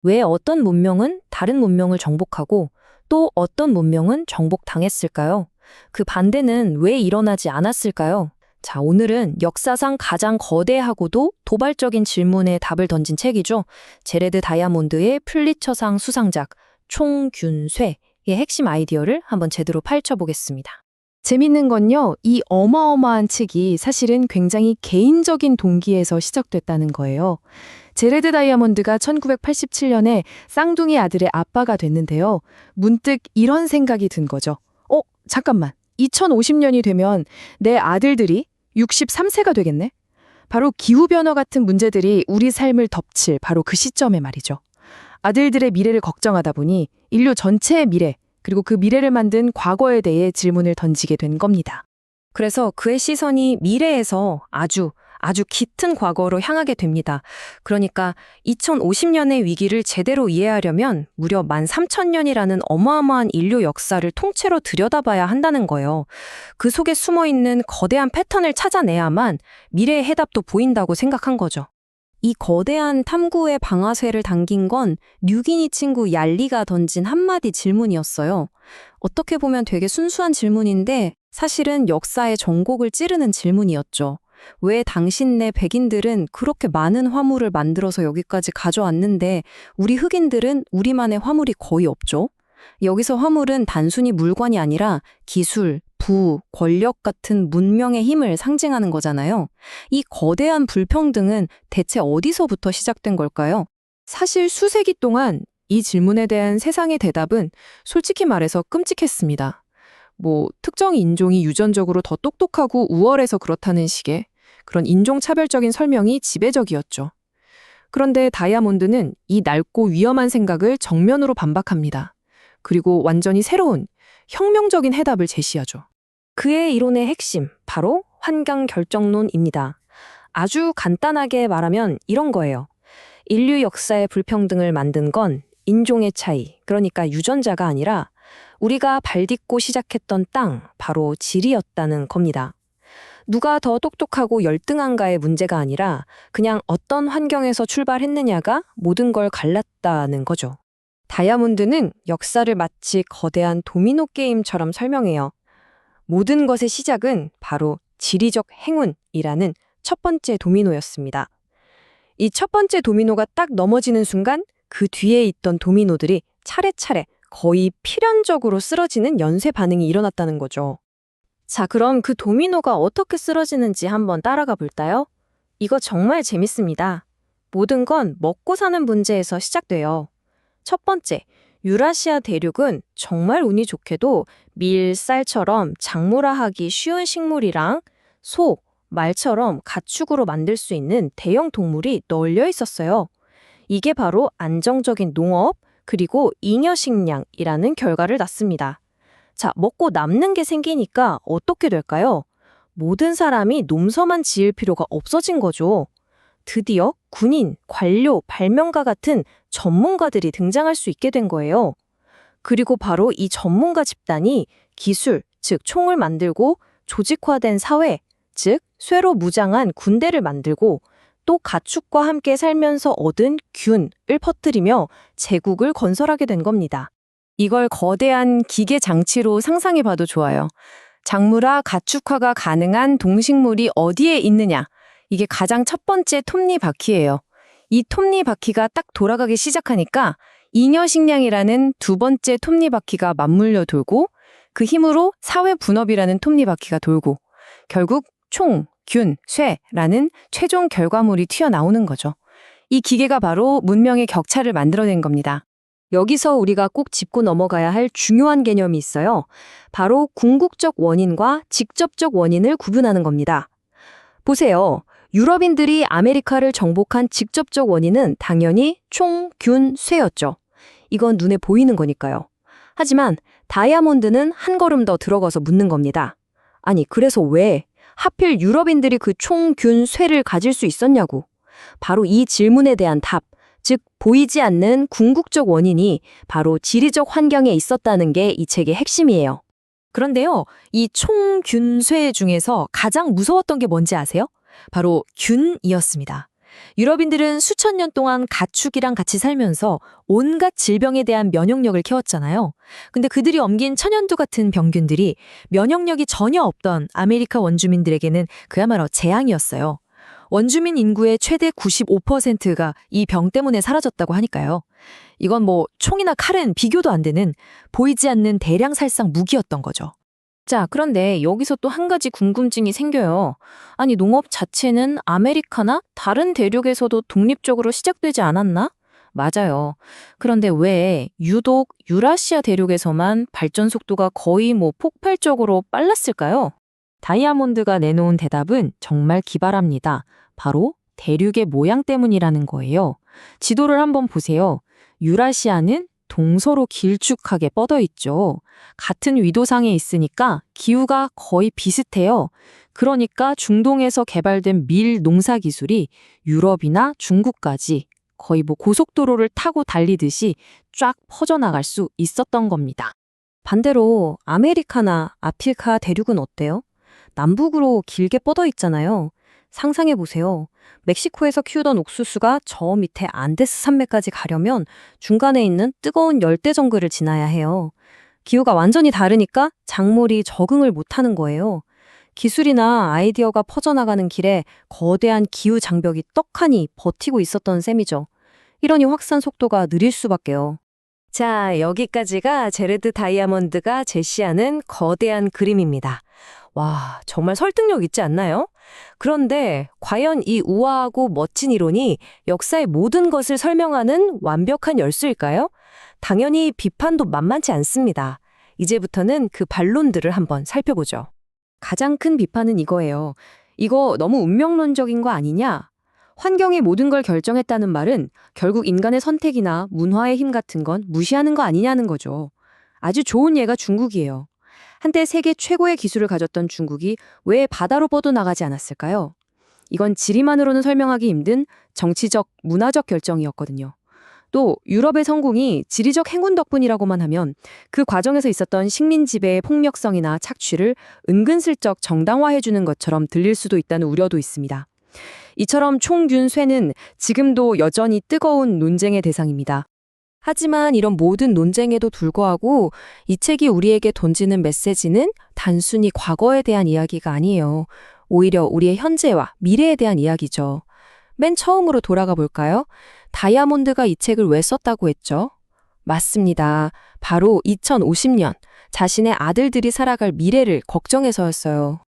왜 어떤 문명은 다른 문명을 정복하고 또 어떤 문명은 정복당했을까요? 그 반대는 왜 일어나지 않았을까요? 자, 오늘은 역사상 가장 거대하고도 도발적인 질문에 답을 던진 책이죠. 제레드 다이아몬드의 플리처상 수상작 총균쇠의 핵심 아이디어를 한번 제대로 파헤쳐보겠습니다. 재밌는 건요, 이 어마어마한 책이 사실은 굉장히 개인적인 동기에서 시작됐다는 거예요. 제레드 다이아몬드가 1987년에 쌍둥이 아들의 아빠가 됐는데요. 문득 이런 생각이 든 거죠. 잠깐만. 2050년이 되면 내 아들들이 63세가 되겠네? 바로 기후변화 같은 문제들이 우리 삶을 덮칠 바로 그 시점에 말이죠. 아들들의 미래를 걱정하다 보니 인류 전체의 미래, 그리고 그 미래를 만든 과거에 대해 질문을 던지게 된 겁니다. 그래서 그의 시선이 미래에서 아주 짙은 과거로 향하게 됩니다. 그러니까 2050년의 위기를 제대로 이해하려면 무려 13,000년이라는 어마어마한 인류 역사를 통째로 들여다봐야 한다는 거예요. 그 속에 숨어있는 거대한 패턴을 찾아내야만 미래의 해답도 보인다고 생각한 거죠. 이 거대한 탐구의 방아쇠를 당긴 건 뉴기니 친구 얄리가 던진 한마디 질문이었어요. 어떻게 보면 되게 순수한 질문인데 사실은 역사의 전곡을 찌르는 질문이었죠. 왜 당신네 백인들은 그렇게 많은 화물을 만들어서 여기까지 가져왔는데 우리 흑인들은 우리만의 화물이 거의 없죠? 여기서 화물은 단순히 물건이 아니라 기술, 부, 권력 같은 문명의 힘을 상징하는 거잖아요. 이 거대한 불평등은 대체 어디서부터 시작된 걸까요? 사실 수세기 동안 이 질문에 대한 세상의 대답은 솔직히 말해서 끔찍했습니다. 특정 인종이 유전적으로 더 똑똑하고 우월해서 그렇다는 식의 그런 인종차별적인 설명이 지배적이었죠. 그런데 다이아몬드는 이 넓고 위험한 생각을 정면으로 반박합니다. 그리고 완전히 새로운, 혁명적인 해답을 제시하죠. 그의 이론의 핵심, 바로 환경 결정론입니다. 아주 간단하게 말하면 이런 거예요. 인류 역사의 불평등을 만든 건 인종의 차이, 그러니까 유전자가 아니라 우리가 발딛고 시작했던 땅, 바로 질이었다는 겁니다. 누가 더 똑똑하고 열등한가의 문제가 아니라 그냥 어떤 환경에서 출발했느냐가 모든 걸 갈랐다는 거죠. 다이아몬드는 역사를 마치 거대한 도미노 게임처럼 설명해요. 모든 것의 시작은 바로 지리적 행운이라는 첫 번째 도미노였습니다. 이 첫 번째 도미노가 딱 넘어지는 순간 그 뒤에 있던 도미노들이 차례차례 거의 필연적으로 쓰러지는 연쇄 반응이 일어났다는 거죠. 자, 그럼 그 도미노가 어떻게 쓰러지는지 한번 따라가 볼까요? 이거 정말 재밌습니다. 모든 건 먹고 사는 문제에서 시작돼요. 첫 번째, 유라시아 대륙은 정말 운이 좋게도 밀, 쌀처럼 작물화하기 쉬운 식물이랑 소, 말처럼 가축으로 만들 수 있는 대형 동물이 널려 있었어요. 이게 바로 안정적인 농업, 그리고 잉여식량이라는 결과를 낳습니다. 자, 먹고 남는 게 생기니까 어떻게 될까요? 모든 사람이 농사만 지을 필요가 없어진 거죠. 드디어 군인, 관료, 발명가 같은 전문가들이 등장할 수 있게 된 거예요. 그리고 바로 이 전문가 집단이 기술, 즉 총을 만들고 조직화된 사회, 즉 쇠로 무장한 군대를 만들고 또 가축과 함께 살면서 얻은 균을 퍼뜨리며 제국을 건설하게 된 겁니다. 이걸 거대한 기계 장치로 상상해봐도 좋아요. 작물화, 가축화가 가능한 동식물이 어디에 있느냐? 이게 가장 첫 번째 톱니바퀴예요. 이 톱니바퀴가 딱 돌아가기 시작하니까 잉여식량이라는 두 번째 톱니바퀴가 맞물려 돌고 그 힘으로 사회 분업이라는 톱니바퀴가 돌고 결국 총, 균, 쇠라는 최종 결과물이 튀어나오는 거죠. 이 기계가 바로 문명의 격차를 만들어낸 겁니다. 여기서 우리가 꼭 짚고 넘어가야 할 중요한 개념이 있어요. 바로 궁극적 원인과 직접적 원인을 구분하는 겁니다. 보세요. 유럽인들이 아메리카를 정복한 직접적 원인은 당연히 총, 균, 쇠였죠. 이건 눈에 보이는 거니까요. 하지만 다이아몬드는 한 걸음 더 들어가서 묻는 겁니다. 아니, 그래서 왜 하필 유럽인들이 그 총, 균, 쇠를 가질 수 있었냐고. 바로 이 질문에 대한 답, 즉 보이지 않는 궁극적 원인이 바로 지리적 환경에 있었다는 게 이 책의 핵심이에요. 그런데요, 이 총, 균, 쇠 중에서 가장 무서웠던 게 뭔지 아세요? 바로 균이었습니다. 유럽인들은 수천 년 동안 가축이랑 같이 살면서 온갖 질병에 대한 면역력을 키웠잖아요. 근데 그들이 엄긴 천연두 같은 병균들이 면역력이 전혀 없던 아메리카 원주민들에게는 그야말로 재앙이었어요. 원주민 인구의 최대 95%가 이 병 때문에 사라졌다고 하니까요. 이건 뭐 총이나 칼은 비교도 안 되는 보이지 않는 대량 살상 무기였던 거죠. 자, 그런데 여기서 또 한 가지 궁금증이 생겨요. 아니, 농업 자체는 아메리카나 다른 대륙에서도 독립적으로 시작되지 않았나? 맞아요. 그런데 왜 유독 유라시아 대륙에서만 발전 속도가 거의 폭발적으로 빨랐을까요? 다이아몬드가 내놓은 대답은 정말 기발합니다. 바로 대륙의 모양 때문이라는 거예요. 지도를 한번 보세요. 유라시아는 동서로 길쭉하게 뻗어 있죠. 같은 위도상에 있으니까 기후가 거의 비슷해요. 그러니까 중동에서 개발된 밀 농사 기술이 유럽이나 중국까지 거의 고속도로를 타고 달리듯이 쫙 퍼져나갈 수 있었던 겁니다. 반대로 아메리카나 아프리카 대륙은 어때요? 남북으로 길게 뻗어 있잖아요. 상상해 보세요. 멕시코에서 키우던 옥수수가 저 밑에 안데스 산맥까지 가려면 중간에 있는 뜨거운 열대 정글을 지나야 해요. 기후가 완전히 다르니까 작물이 적응을 못하는 거예요. 기술이나 아이디어가 퍼져나가는 길에 거대한 기후 장벽이 떡하니 버티고 있었던 셈이죠. 이러니 확산 속도가 느릴 수밖에요. 자, 여기까지가 제레드 다이아몬드가 제시하는 거대한 그림입니다. 와, 정말 설득력 있지 않나요? 그런데 과연 이 우아하고 멋진 이론이 역사의 모든 것을 설명하는 완벽한 열쇠일까요? 당연히 비판도 만만치 않습니다. 이제부터는 그 반론들을 한번 살펴보죠. 가장 큰 비판은 이거예요. 이거 너무 운명론적인 거 아니냐? 환경이 모든 걸 결정했다는 말은 결국 인간의 선택이나 문화의 힘 같은 건 무시하는 거 아니냐는 거죠. 아주 좋은 예가 중국이에요. 한때 세계 최고의 기술을 가졌던 중국이 왜 바다로 뻗어나가지 않았을까요? 이건 지리만으로는 설명하기 힘든 정치적, 문화적 결정이었거든요. 또 유럽의 성공이 지리적 행운 덕분이라고만 하면 그 과정에서 있었던 식민 지배의 폭력성이나 착취를 은근슬쩍 정당화해주는 것처럼 들릴 수도 있다는 우려도 있습니다. 이처럼 총균쇠는 지금도 여전히 뜨거운 논쟁의 대상입니다. 하지만 이런 모든 논쟁에도 불구하고 이 책이 우리에게 던지는 메시지는 단순히 과거에 대한 이야기가 아니에요. 오히려 우리의 현재와 미래에 대한 이야기죠. 맨 처음으로 돌아가 볼까요? 다이아몬드가 이 책을 왜 썼다고 했죠? 맞습니다. 바로 2050년 자신의 아들들이 살아갈 미래를 걱정해서였어요.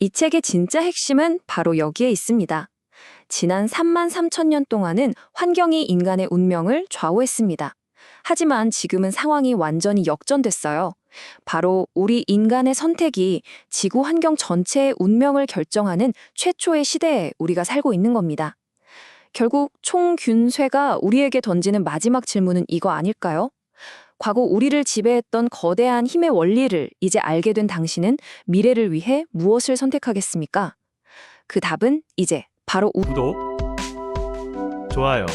이 책의 진짜 핵심은 바로 여기에 있습니다. 지난 3만 3천 년 동안은 환경이 인간의 운명을 좌우했습니다. 하지만 지금은 상황이 완전히 역전됐어요. 바로 우리 인간의 선택이 지구 환경 전체의 운명을 결정하는 최초의 시대에 우리가 살고 있는 겁니다. 결국 총균쇠가 우리에게 던지는 마지막 질문은 이거 아닐까요? 과거 우리를 지배했던 거대한 힘의 원리를 이제 알게 된 당신은 미래를 위해 무엇을 선택하겠습니까? 그 답은 이제 바로 구독, 좋아요,